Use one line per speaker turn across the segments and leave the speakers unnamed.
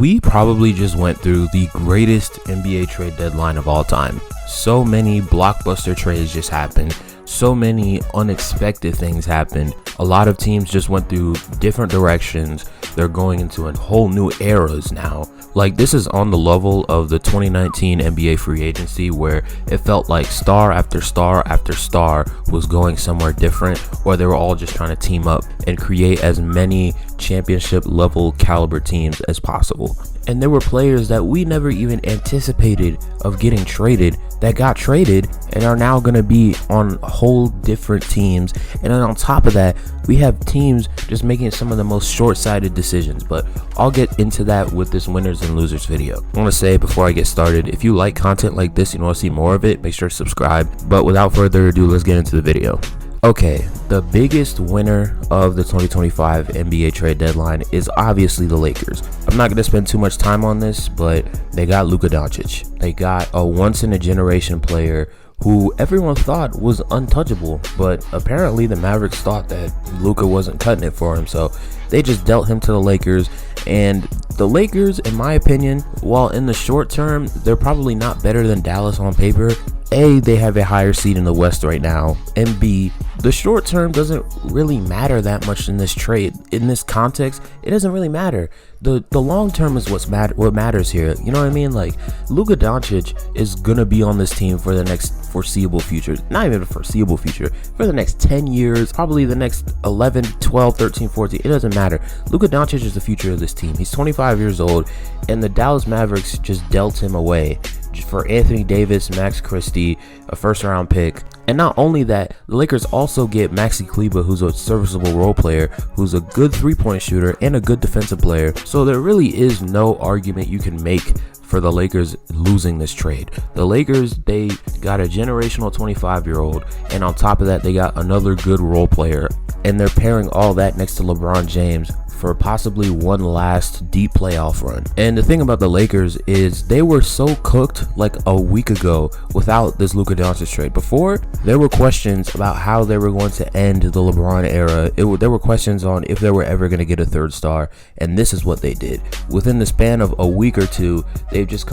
we probably just went through the greatest NBA trade deadline of all time. So many blockbuster trades just happened. So many unexpected things happened. A lot of teams just went through different directions. They're going into a whole new eras now. Like, this is on the level of the 2019 NBA free agency, where it felt like star after star after star was going somewhere different, or they were all just trying to team up and create as many championship level caliber teams as possible. And there were players that we never even anticipated of getting traded that got traded and are now going to be on whole different teams. And then on top of that, we have teams just making some of the most short-sighted decisions. But I'll get into that with this winners and losers video. I want to say before I get started, if you like content like this and you want to see more of it, make sure to subscribe. But without further ado, let's get into the video. Okay, the biggest winner of the 2025 NBA trade deadline is obviously the Lakers. I'm not going to spend too much time on this, but they got Luka Doncic. They got a once-in-a-generation player who everyone thought was untouchable, but apparently the Mavericks thought that Luka wasn't cutting it for him, so they just dealt him to the Lakers. And the Lakers, in my opinion, while in the short term, they're probably not better than Dallas on paper. A, they have a higher seed in the West right now, and B, the short term doesn't really matter that much in this trade. In this context, it doesn't really matter. The long term is what matters here. You know what I mean? Like, Luka Doncic is gonna be on this team for the next foreseeable future. Not even the foreseeable future. For the next 10 years, probably the next 11, 12, 13, 14. It doesn't matter. Luka Doncic is the future of this team. He's 25 years old, and the Dallas Mavericks just dealt him away for Anthony Davis, Max Christie, a first-round pick. And not only that, the Lakers also get Maxi Kleber, who's a serviceable role player, who's a good three-point shooter and a good defensive player. So there really is no argument you can make for the Lakers losing this trade. The Lakers, they got a generational 25-year-old, and on top of that, they got another good role player. And they're pairing all that next to LeBron James for possibly one last deep playoff run. And the thing about the Lakers is they were so cooked like a week ago without this Luka Doncic trade. Before, there were questions about how they were going to end the LeBron era. There were questions on if they were ever going to get a third star, and this is what they did. Within the span of a week or two, they've just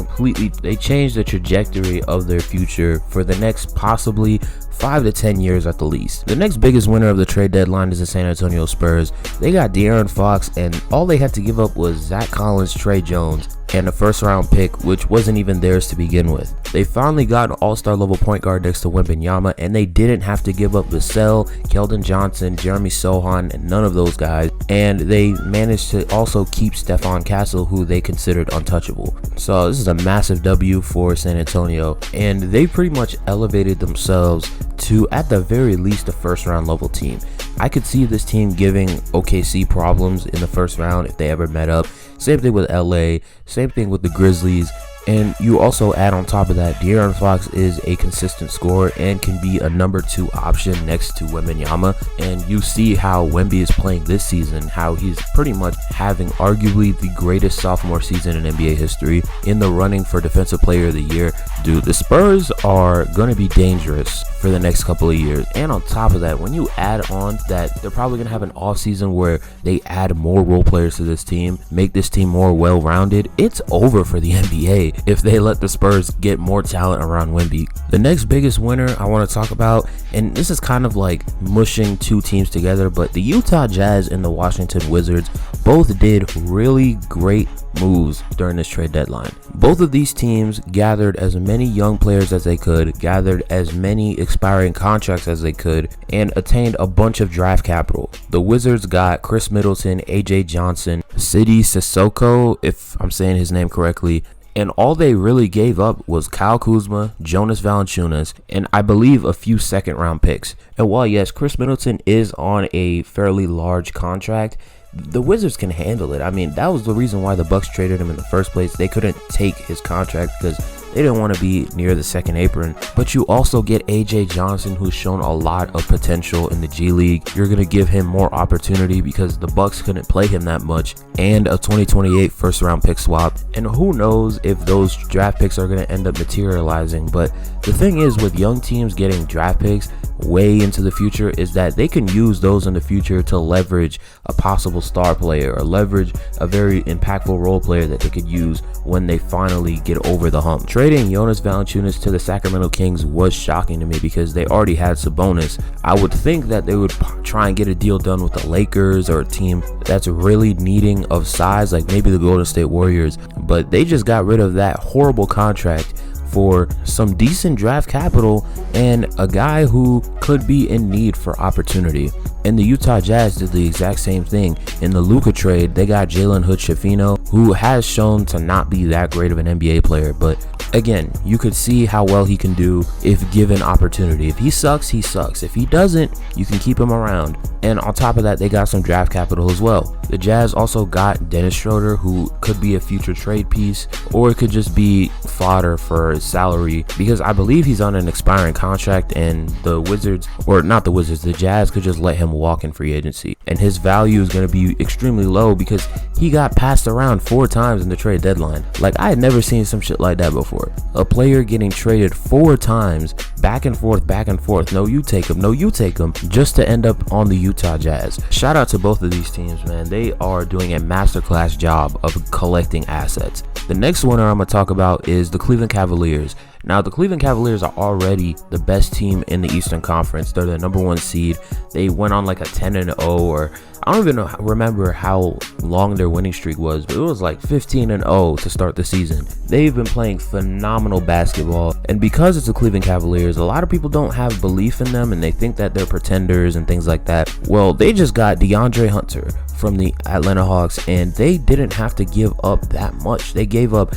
they changed the trajectory of their future for the next possibly 5 to 10 years at the least. The next biggest winner of the trade deadline is the San Antonio Spurs. They got De'Aaron Fox, and all they had to give up was Zach Collins, Trey Jones, and a first-round pick, which wasn't even theirs to begin with. They finally got an all-star level point guard next to Wembanyama, and they didn't have to give up Vassell, Keldon Johnson, Jeremy Sohan, and none of those guys. And they managed to also keep Stephon Castle, who they considered untouchable. So this is a massive W for San Antonio, and they pretty much elevated themselves to, at the very least, a first-round level team. I could see this team giving OKC problems in the first round if they ever met up. Same thing with LA, same thing with the Grizzlies. And you also add on top of that, De'Aaron Fox is a consistent scorer and can be a number 2 option next to Wembanyama. And you see how Wemby is playing this season, how he's pretty much having arguably the greatest sophomore season in NBA history, in the running for Defensive Player of the Year. Dude, the Spurs are going to be dangerous for the next couple of years. And on top of that, when you add on that they're probably going to have an offseason where they add more role players to this team, make this team more well-rounded, it's over for the NBA if they let the Spurs get more talent around Wemby. The next biggest winner I want to talk about, and this is kind of like mushing two teams together, but the Utah Jazz and the Washington Wizards both did really great moves during this trade deadline. Both of these teams gathered as many young players as they could, gathered as many expiring contracts as they could, and attained a bunch of draft capital. The Wizards got Chris Middleton, AJ Johnson, Sidi Sissoko, if I'm saying his name correctly, and all they really gave up was Kyle Kuzma, Jonas Valanciunas, and I believe a few second-round picks. And while yes, Chris Middleton is on a fairly large contract, the Wizards can handle it. I mean, that was the reason why the Bucks traded him in the first place. They couldn't take his contract because they didn't want to be near the second apron. But you also get AJ Johnson, who's shown a lot of potential in the G League. You're going to give him more opportunity because the Bucks couldn't play him that much, and a 2028 first round pick swap. And who knows if those draft picks are going to end up materializing. But the thing is, with young teams getting draft picks, way into the future is that they can use those in the future to leverage a possible star player or leverage a very impactful role player that they could use when they finally get over the hump. Trading Jonas Valanciunas to the Sacramento Kings was shocking to me because they already had Sabonis. I would think that they would try and get a deal done with the Lakers or a team that's really needing of size, like maybe the Golden State Warriors, but they just got rid of that horrible contract for some decent draft capital and a guy who could be in need for opportunity. And the Utah Jazz did the exact same thing. In the Luka trade, they got Jalen Hood-Schifino, who has shown to not be that great of an NBA player, but again, you could see how well he can do if given opportunity. If he sucks, he sucks. If he doesn't, you can keep him around. And on top of that, they got some draft capital as well. The Jazz also got Dennis Schroeder, who could be a future trade piece, or it could just be fodder for his salary, because I believe he's on an expiring contract, and the Wizards, or not the Wizards, the Jazz could just let him walk in free agency. And his value is going to be extremely low because he got passed around 4 times in the trade deadline. Like, I had never seen some shit like that before. A player getting traded 4 times, back and forth, no you take him, no you take him, just to end up on the Utah Jazz. Shout out to both of these teams, man. They are doing a masterclass job of collecting assets. The next winner I'm going to talk about is the Cleveland Cavaliers. Now, the Cleveland Cavaliers are already the best team in the Eastern Conference. They're the number 1 seed. They went on like a 10-0, or I don't even remember how long their winning streak was, but it was like 15-0 to start the season. They've been playing phenomenal basketball, and because it's the Cleveland Cavaliers, a lot of people don't have belief in them, and they think that they're pretenders and things like that. Well, they just got DeAndre Hunter from the Atlanta Hawks, and they didn't have to give up that much. They gave up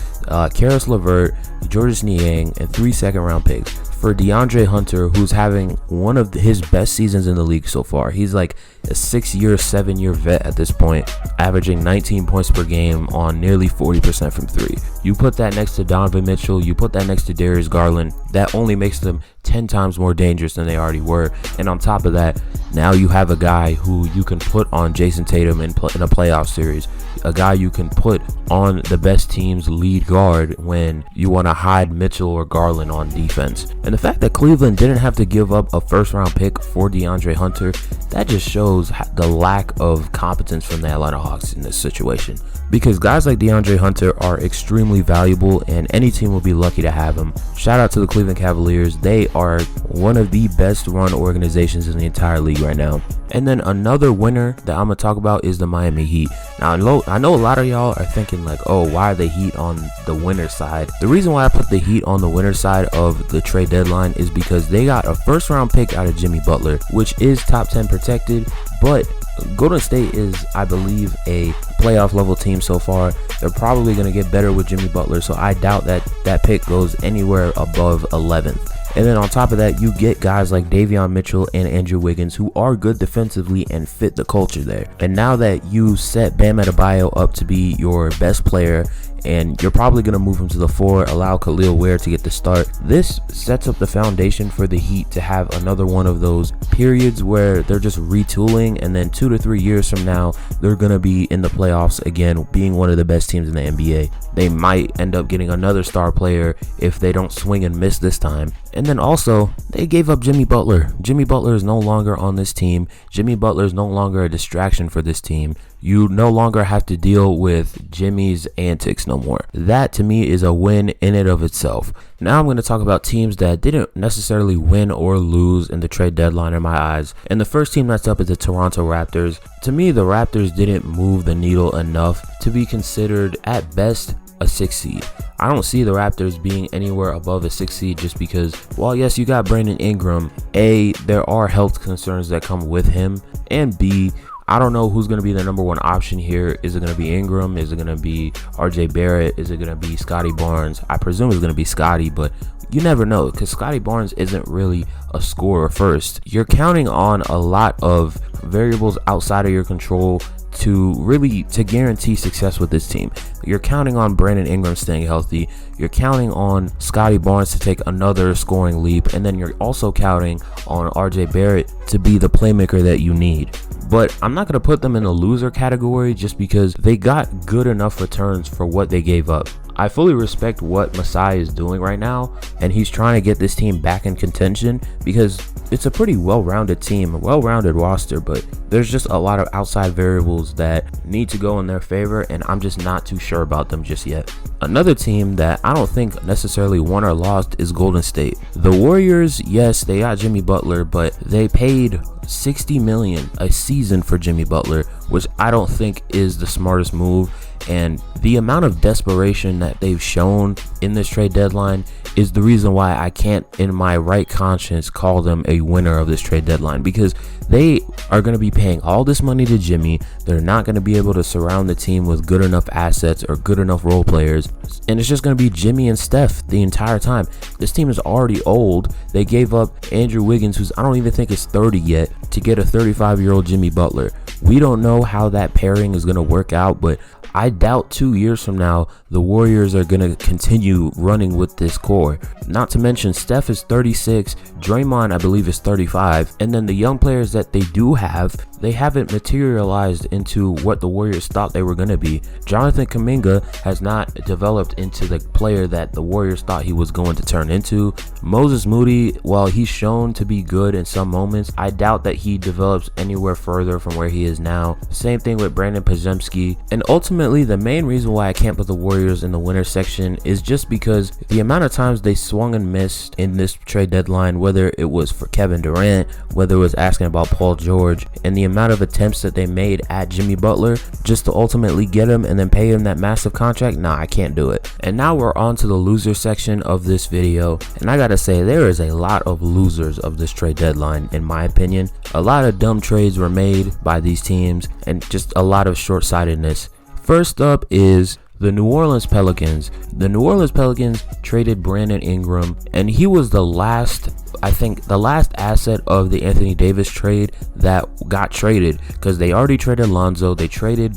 Karis LeVert, Georges Niang, and 3 second-round picks for DeAndre Hunter, who's having one of his best seasons in the league so far. He's like a 6-year, 7-year vet at this point, averaging 19 points per game on nearly 40% from 3. You put that next to Donovan Mitchell, you put that next to Darius Garland, that only makes them 10 times more dangerous than they already were. And on top of that, now you have a guy who you can put on Jason Tatum in a playoff series, a guy you can put on the best team's lead guard when you want to hide Mitchell or Garland on defense. And the fact that Cleveland didn't have to give up a first-round pick for DeAndre Hunter, that just shows the lack of competence from the Atlanta Hawks in this situation. Because guys like DeAndre Hunter are extremely valuable, and any team will be lucky to have him. Shout out to the Cleveland Cavaliers. They are one of the best run organizations in the entire league right now. And then another winner that I'm going to talk about is the Miami Heat. Now, I know a lot of y'all are thinking like, oh, why are the Heat on the winner side? The reason why I put the Heat on the winner side of the trade deadline is because they got a first-round pick out of Jimmy Butler, which is top 10 protected, but Golden State is, I believe, a playoff level team so far. They're probably going to get better with Jimmy Butler, so I doubt that that pick goes anywhere above 11th. And then on top of that, you get guys like Davion Mitchell and Andrew Wiggins, who are good defensively and fit the culture there. And now that you set Bam Adebayo up to be your best player, and you're probably going to move him to the 4, allow Khalil Ware to get the start, this sets up the foundation for the Heat to have another one of those periods where they're just retooling, and then 2 to 3 years from now, they're going to be in the playoffs again, being one of the best teams in the NBA. They might end up getting another star player if they don't swing and miss this time. And then also, they gave up Jimmy Butler. Jimmy Butler is no longer on this team. Jimmy Butler is no longer a distraction for this team. You no longer have to deal with Jimmy's antics no more. That to me is a win in and of itself. Now I'm going to talk about teams that didn't necessarily win or lose in the trade deadline in my eyes. And the first team that's up is the Toronto Raptors. To me, the Raptors didn't move the needle enough to be considered at best a 6 seed. I don't see the Raptors being anywhere above a 6 seed just because, while yes, you got Brandon Ingram, A, there are health concerns that come with him, and B, I don't know who's going to be the number 1 option here. Is it going to be Ingram? Is it going to be RJ Barrett? Is it going to be Scotty Barnes? I presume it's going to be Scotty, but you never know because Scotty Barnes isn't really a scorer first. You're counting on a lot of variables outside of your control to guarantee success with this team. You're counting on Brandon Ingram staying healthy. You're counting on Scotty Barnes to take another scoring leap. And then you're also counting on RJ Barrett to be the playmaker that you need. But I'm not going to put them in the loser category just because they got good enough returns for what they gave up. I fully respect what Masai is doing right now, and he's trying to get this team back in contention because it's a pretty well-rounded team, a well-rounded roster, but there's just a lot of outside variables that need to go in their favor, and I'm just not too sure about them just yet. Another team that I don't think necessarily won or lost is Golden State. The Warriors, yes, they got Jimmy Butler, but they paid $60 million a season for Jimmy Butler, which I don't think is the smartest move. And the amount of desperation that they've shown in this trade deadline is the reason why I can't in my right conscience call them a winner of this trade deadline, because they are going to be paying all this money to Jimmy. They're not going to be able to surround the team with good enough assets or good enough role players, and it's just going to be Jimmy and Steph the entire time. This team is already old. They gave up Andrew Wiggins, who's I don't even think is 30 yet, to get a 35-year-old Jimmy Butler. We don't know how that pairing is going to work out, but I doubt 2 years from now the Warriors are going to continue running with this core. Not to mention Steph is 36, Draymond I believe is 35, and then the young players that they do have, they haven't materialized into what the Warriors thought they were going to be. Jonathan Kuminga has not developed into the player that the Warriors thought he was going to turn into. Moses Moody, while he's shown to be good in some moments, I doubt that he develops anywhere further from where he is now. Same thing with Brandon Podziemski. And ultimately, the main reason why I can't put the Warriors in the winner section is just because the amount of times they swung and missed in this trade deadline, whether it was for Kevin Durant, whether it was asking about Paul George, and the amount of attempts that they made at Jimmy Butler just to ultimately get him and then pay him that massive contract. Nah, I can't do it. And now we're on to the loser section of this video, and I gotta say there is a lot of losers of this trade deadline in my opinion. A lot of dumb trades were made by these teams and just a lot of short-sightedness. First up is the New Orleans Pelicans. The New Orleans Pelicans traded Brandon Ingram, and he was the last asset of the Anthony Davis trade that got traded, because they already traded Lonzo, they traded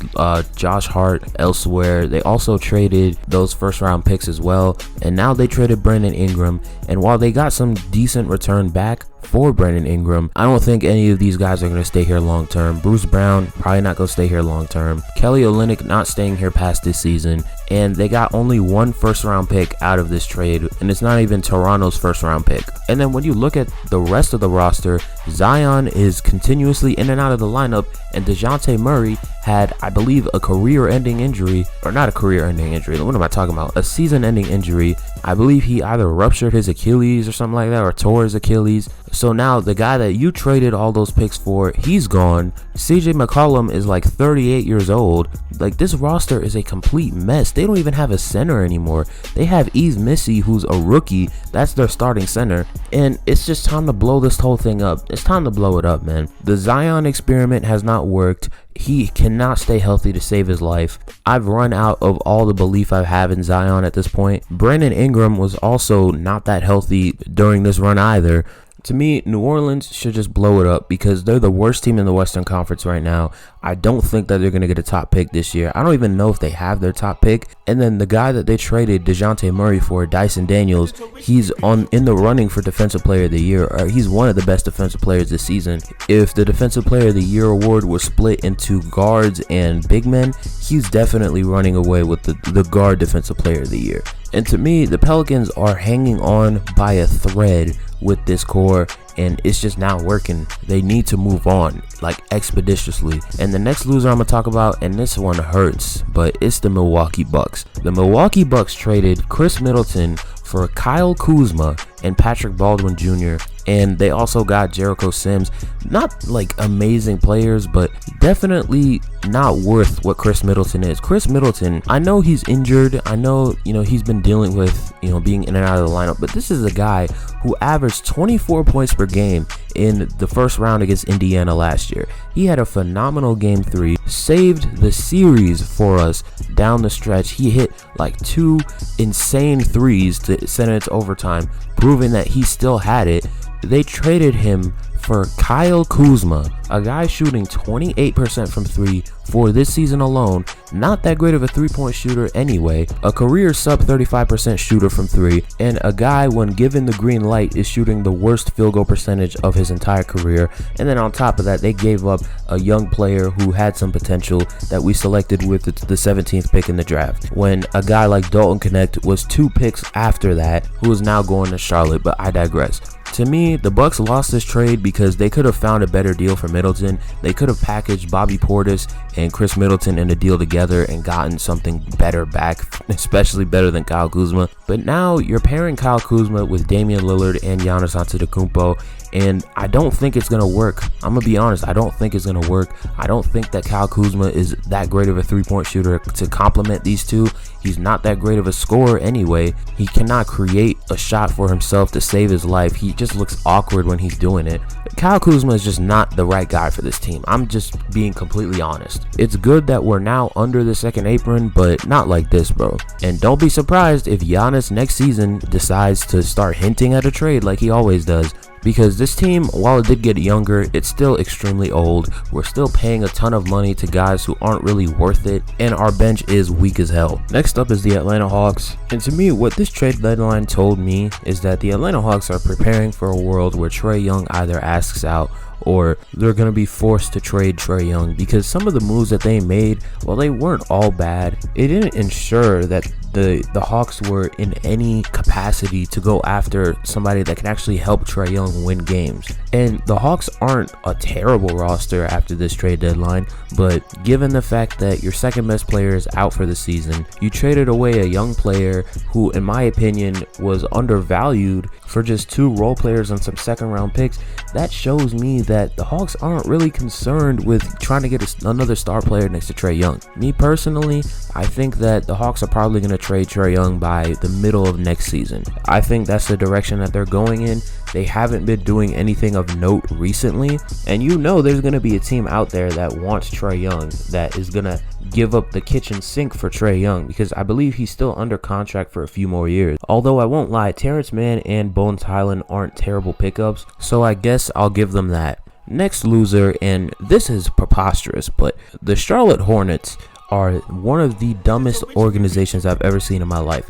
Josh Hart elsewhere, they also traded those first round picks as well, and now they traded Brandon Ingram. And while they got some decent return back for Brandon Ingram, I don't think any of these guys are going to stay here long term. Bruce Brown probably not going to stay here long term. Kelly Olynyk not staying here past this season, and they got only one first round pick out of this trade, and it's not even Toronto's first round pick. And then when you look at the rest of the roster, Zion is continuously in and out of the lineup, and DeJounte Murray had, I believe, a career-ending injury, or not a career-ending injury, what am I talking about? A season-ending injury. I believe he either ruptured his Achilles or something like that, or tore his Achilles. So now the guy that you traded all those picks for, he's gone. CJ McCollum is like 38 years old. Like, this roster is a complete mess. They don't even have a center anymore. They have Yves Missy, who's a rookie. That's their starting center. And it's just time to blow this whole thing up. It's time to blow it up, man. The Zion experiment has not worked. He cannot stay healthy to save his life. I've run out of all the belief I have in Zion at this point. Brandon Ingram was also not that healthy during this run either. To me, New Orleans should just blow it up because they're the worst team in the Western Conference right now. I don't think that they're going to get a top pick this year. I don't even know if they have their top pick. And then the guy that they traded DeJounte Murray for, Dyson Daniels, he's in the running for Defensive Player of the Year. Or he's one of the best defensive players this season. If the Defensive Player of the Year award was split into guards and big men, he's definitely running away with the guard Defensive Player of the Year. And to me, the Pelicans are hanging on by a thread with this core, and it's just not working. They need to move on, like, expeditiously. And the next loser I'm gonna talk about, and this one hurts, but it's the Milwaukee Bucks. The Milwaukee Bucks traded Chris Middleton for Kyle Kuzma and Patrick Baldwin Jr., and they also got Jericho Sims. Not like amazing players, but definitely not worth what Chris Middleton is. Chris Middleton, I know he's injured. I know, he's been dealing with, being in and out of the lineup, but this is a guy who averaged 24 points per game in the first round against Indiana last year. He had a phenomenal game 3, saved the series for us down the stretch. He hit like 2 insane threes to send it to overtime, proving that he still had it. they traded him for Kyle Kuzma, a guy shooting 28% from 3 for this season alone. Not that great of a 3-point shooter anyway, a career sub 35% shooter from 3, and a guy, when given the green light, is shooting the worst field goal percentage of his entire career. And then on top of that, they gave up a young player who had some potential that we selected with the 17th pick in the draft, when a guy like Dalton Connect was 2 picks after that, who is now going to Charlotte. But I digress. To me, the Bucks lost this trade because they could have found a better deal for Middleton. They could have packaged Bobby Portis and Chris Middleton in a deal together and gotten something better back, especially better than Kyle Kuzma. But now you're pairing Kyle Kuzma with Damian Lillard and Giannis Antetokounmpo, and I don't think it's going to work. I'm going to be honest, I don't think it's going to work. I don't think that Kyle Kuzma is that great of a 3-point shooter to complement these two. He's not that great of a scorer anyway. He cannot create a shot for himself to save his life. He just looks awkward when he's doing it. Kyle Kuzma is just not the right guy for this team. I'm just being completely honest. It's good that we're now under the second apron, but not like this, bro. And don't be surprised if Giannis next season decides to start hinting at a trade like he always does. Because this team, while it did get younger, it's still extremely old. We're still paying a ton of money to guys who aren't really worth it, and our bench is weak as hell. Next up is the Atlanta Hawks, and to me, what this trade deadline told me is that the Atlanta Hawks are preparing for a world where Trae Young either asks out or they're going to be forced to trade Trae Young, because some of the moves that they made, while they weren't all bad, it didn't ensure that the Hawks were in any capacity to go after somebody that can actually help Trae Young win games. And the Hawks aren't a terrible roster after this trade deadline, but given the fact that your second best player is out for the season, you traded away a young player who, in my opinion, was undervalued for just 2 role players and some second round picks. That shows me that the Hawks aren't really concerned with trying to get another star player next to Trae Young. Me personally, I think that the Hawks are probably going to trade Trae Young by the middle of next season. I think that's the direction that they're going in. They haven't been doing anything of note recently, and you know there's going to be a team out there that wants Trae Young, that is going to give up the kitchen sink for Trae Young, because I believe he's still under contract for a few more years. Although I won't lie, Terrence Mann and Bones Highland aren't terrible pickups, so I guess I'll give them that. Next loser, and this is preposterous, but the Charlotte Hornets are one of the dumbest organizations I've ever seen in my life.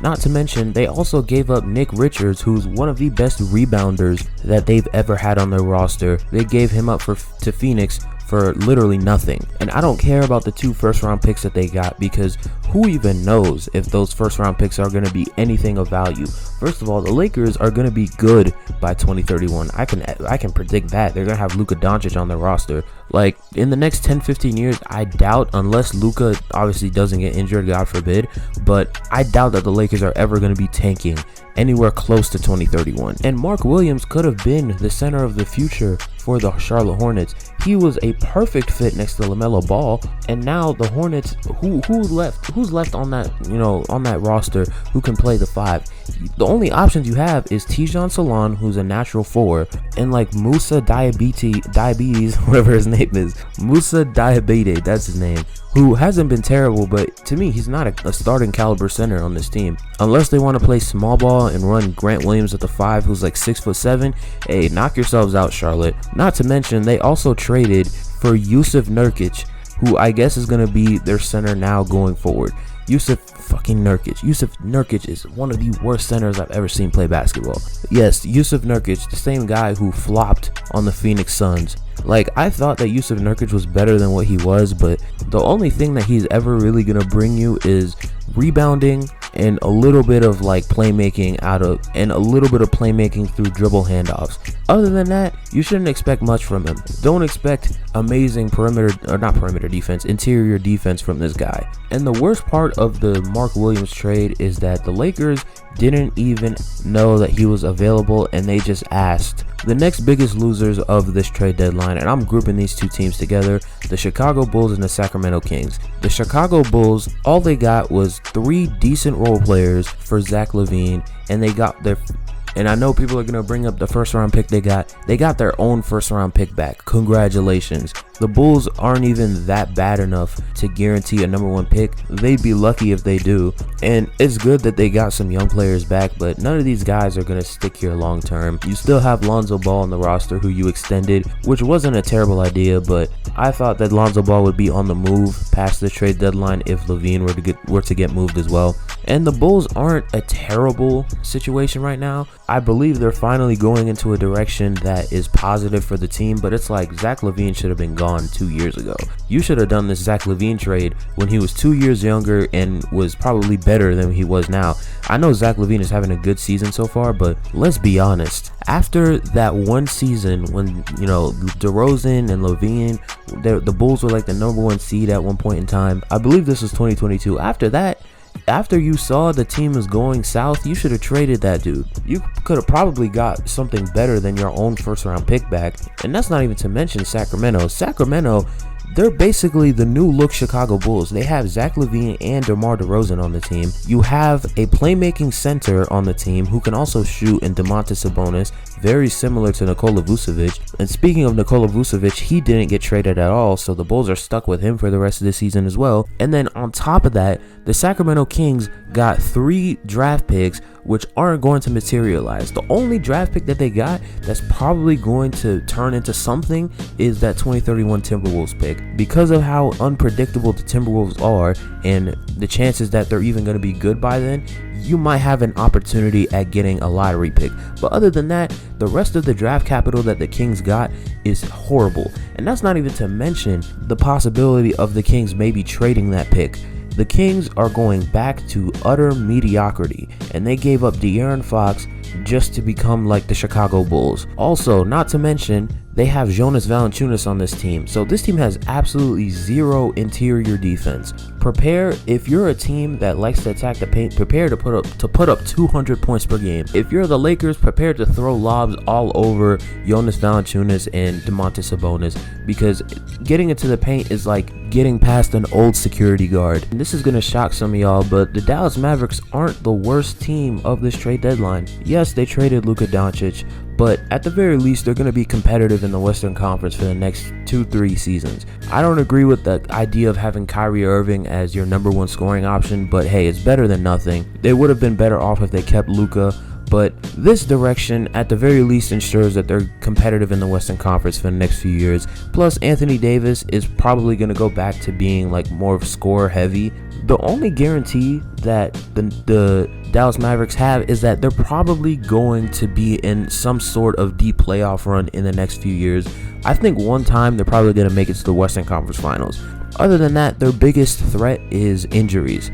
Not to mention, they also gave up Nick Richards, who's one of the best rebounders that they've ever had on their roster. They gave him up to Phoenix for literally nothing. And I don't care about the 2 first-round picks that they got, because who even knows if those first-round picks are going to be anything of value. First of all, the Lakers are going to be good by 2031. I can predict that. They're going to have Luka Doncic on their roster. Like, in the next 10-15 years, I doubt, unless Luka obviously doesn't get injured, God forbid, but I doubt that the Lakers are ever going to be tanking anywhere close to 2031. And Mark Williams could have been the center of the future for the Charlotte Hornets. He was a perfect fit next to LaMelo Ball, and now the Hornets, who's left on that, on that roster who can play the 5? The only options you have is Tijon Salon, who's a natural 4, and like Musa Diabetes, whatever his name is, Musa Diabetes, that's his name, who hasn't been terrible, but to me, he's not a starting caliber center on this team. Unless they want to play small ball and run Grant Williams at the 5, who's like 6'7", hey, knock yourselves out, Charlotte. Not to mention, they also traded for Yusuf Nurkic, who I guess is going to be their center now going forward. Yusuf Nurkic is one of the worst centers I've ever seen play basketball. Yes, Yusuf Nurkic, the same guy who flopped on the Phoenix Suns. Like, I thought that Yusuf Nurkic was better than what he was, but the only thing that he's ever really going to bring you is rebounding and a little bit of like playmaking through dribble handoffs. Other than that, you shouldn't expect much from him. Don't expect amazing interior defense from this guy. And the worst part of the Mark Williams trade is that the Lakers didn't even know that he was available, and they just asked. The next biggest losers of this trade deadline, and I'm grouping these 2 teams together, the Chicago Bulls and the Sacramento Kings. The Chicago Bulls, all they got was 3 decent role players for Zach LaVine, and they got their And I know people are going to bring up the first round pick they got. They got their own first round pick back. Congratulations. The Bulls aren't even that bad enough to guarantee a number one pick. They'd be lucky if they do. And it's good that they got some young players back, but none of these guys are going to stick here long term. You still have Lonzo Ball on the roster, who you extended, which wasn't a terrible idea, but I thought that Lonzo Ball would be on the move past the trade deadline if LaVine were to get moved as well. And the Bulls aren't a terrible situation right now. I believe they're finally going into a direction that is positive for the team, but it's like Zach LaVine should have been gone 2 years ago. You should have done this Zach LaVine trade when he was 2 years younger and was probably better than he was now. I know Zach LaVine is having a good season so far, but let's be honest. After that one season when, DeRozan and LaVine, the Bulls were like the number one seed at one point in time. I believe this was 2022. After that, after you saw the team is going south, you should have traded that dude. You could have probably got something better than your own first round pick back. And that's not even to mention Sacramento. They're basically the new look Chicago Bulls. They have Zach LaVine and DeMar DeRozan on the team. You have a playmaking center on the team who can also shoot in Domantas Sabonis, very similar to Nikola Vucevic. And speaking of Nikola Vucevic, he didn't get traded at all, so the Bulls are stuck with him for the rest of the season as well. And then on top of that, the Sacramento Kings got 3 draft picks which aren't going to materialize. The only draft pick that they got that's probably going to turn into something is that 2031 Timberwolves pick. Because of how unpredictable the Timberwolves are and the chances that they're even going to be good by then, you might have an opportunity at getting a lottery pick. But other than that, the rest of the draft capital that the Kings got is horrible. And that's not even to mention the possibility of the Kings maybe trading that pick. The Kings are going back to utter mediocrity, and they gave up De'Aaron Fox just to become like the Chicago Bulls. Also, not to mention, they have Jonas Valanciunas on this team, so this team has absolutely zero interior defense. Prepare, if you're a team that likes to attack the paint, prepare to put up 200 points per game. If you're the Lakers, prepare to throw lobs all over Jonas Valanciunas and Domantas Sabonis, because getting into the paint is like getting past an old security guard. And this is going to shock some of y'all, but the Dallas Mavericks aren't the worst team of this trade deadline. Yes, they traded Luka Doncic, but at the very least, they're going to be competitive in the Western Conference for the next 2-3 seasons. I don't agree with the idea of having Kyrie Irving as your number one scoring option, but hey, it's better than nothing. They would have been better off if they kept Luka, but this direction at the very least ensures that they're competitive in the Western Conference for the next few years. Plus, Anthony Davis is probably going to go back to being like more of score heavy. The only guarantee that the Dallas Mavericks have is that they're probably going to be in some sort of deep playoff run in the next few years. I think one time they're probably going to make it to the Western Conference Finals. Other than that, their biggest threat is injuries.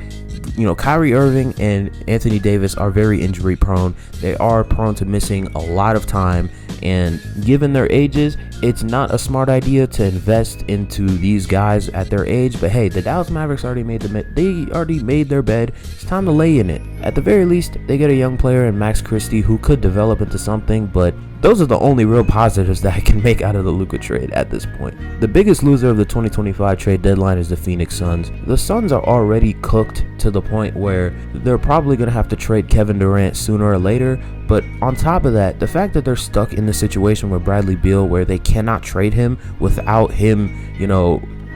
Kyrie Irving and Anthony Davis are very injury prone. They are prone to missing a lot of time, and given their ages, it's not a smart idea to invest into these guys at their age. But hey, the Dallas Mavericks already made their bed. It's time to lay in it. At the very least, they get a young player in Max Christie who could develop into something, but those are the only real positives that I can make out of the Luka trade at this point. The biggest loser of the 2025 trade deadline is the Phoenix Suns. The Suns are already cooked to the point where they're probably going to have to trade Kevin Durant sooner or later. But on top of that, the fact that they're stuck in the situation with Bradley Beal where they cannot trade him without him,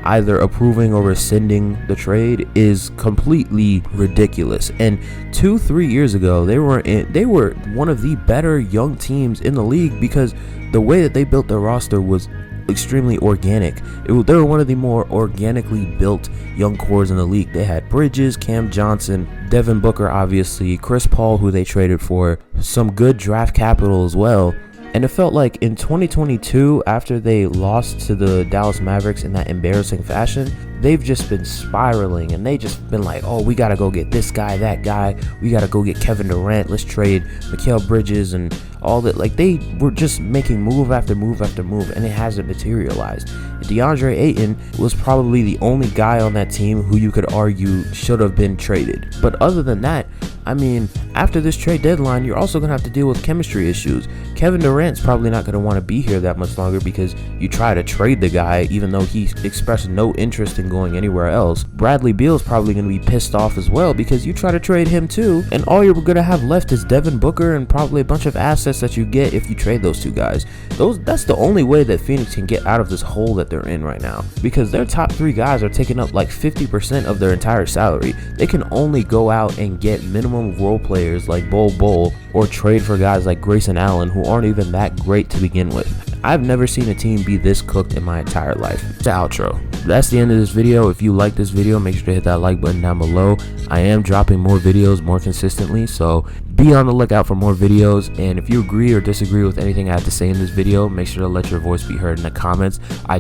either approving or rescinding the trade is completely ridiculous. And 2-3 years ago, they were one of the better young teams in the league because the way that they built their roster was extremely organic. They were one of the more organically built young cores in the league. They had Bridges, Cam Johnson, Devin Booker, obviously, Chris Paul, who they traded for, some good draft capital as well. And it felt like in 2022, after they lost to the Dallas Mavericks in that embarrassing fashion, they've just been spiraling, and they just been like, oh, we got to go get this guy, that guy. We got to go get Kevin Durant. Let's trade Mikal Bridges and all that. Like, they were just making move after move after move, and it hasn't materialized. DeAndre Ayton was probably the only guy on that team who you could argue should have been traded. But other than that, I mean, after this trade deadline, you're also going to have to deal with chemistry issues. Kevin Durant's probably not going to want to be here that much longer because you try to trade the guy even though he expressed no interest in going anywhere else. Bradley Beal's probably going to be pissed off as well because you try to trade him too, and all you're going to have left is Devin Booker and probably a bunch of assets that you get if you trade those two guys. That's the only way that Phoenix can get out of this hole that they're in right now, because their top 3 guys are taking up like 50% of their entire salary. They can only go out and get minimum role players like Bol or trade for guys like Grayson Allen who aren't even that great to begin with. I've never seen a team be this cooked in my entire life. It's the outro. That's the end of this video. If you like this video, make sure to hit that like button down below. I am dropping more videos more consistently, so be on the lookout for more videos. And if you agree or disagree with anything I have to say in this video, make sure to let your voice be heard in the comments. I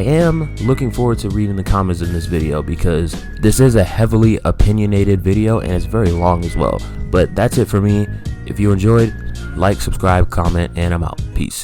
am looking forward to reading the comments in this video because this is a heavily opinionated video and it's very long as well. But that's it for me. If you enjoyed, like, subscribe, comment, and I'm out. Peace.